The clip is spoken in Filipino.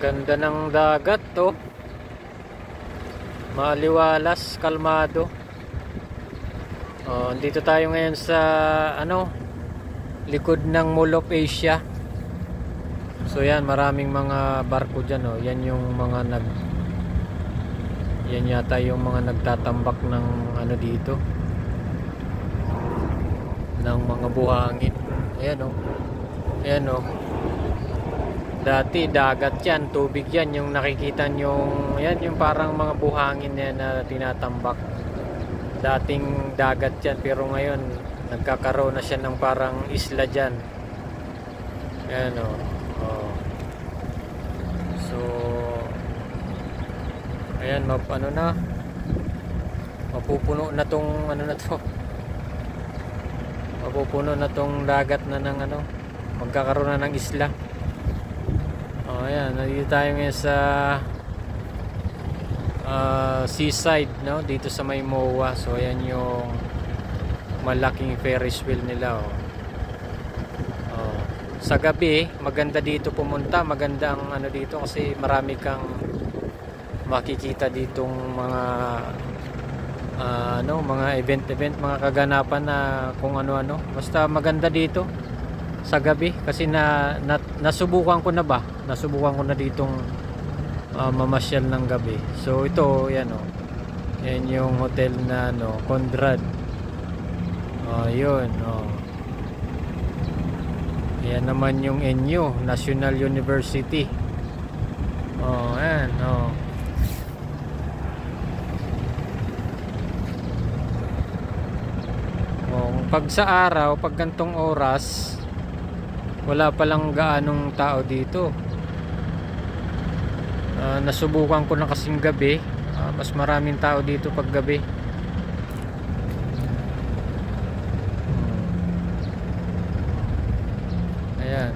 Ganda ng dagat to. Maliwalas, kalmado. Dito tayo ngayon sa likod ng Mall of Asia. So yan, maraming mga barko dyan, oh. Yan yung mga yan yata yung mga nagtatambak ng dito, ng mga buhangin. Ayan, oh. Ayan, oh. Dati dagat yan, tubig yan, yung nakikita nyo, yan yung parang mga buhangin yan na tinatambak. Dating dagat yan, pero ngayon nagkakaroon na siya ng parang isla dyan. Ayan, oh. So ayan, mapupuno na tong mapupuno na tong dagat na ng magkakaroon na ng isla. Ayan, nandito tayo ngayon sa seaside, no? Dito sa may MOA. So ayan yung malaking Ferris wheel nila, oh. Sa gabi maganda dito pumunta, maganda ang dito kasi marami kang makikita ditong mga mga event, mga kaganapan na kung ano-ano. Basta maganda dito sa gabi kasi nasubukan ko na ditong mamasyal ng gabi. So ito, yan, oh. Yan yung hotel na Conrad. Yun, oh. Yan naman yung NU, National University. Ayan, oh. Pag sa araw, pag gantong oras, wala palang gaanong tao dito. Nasubukan ko na kasing gabi, mas maraming tao dito pag gabi. Ayan.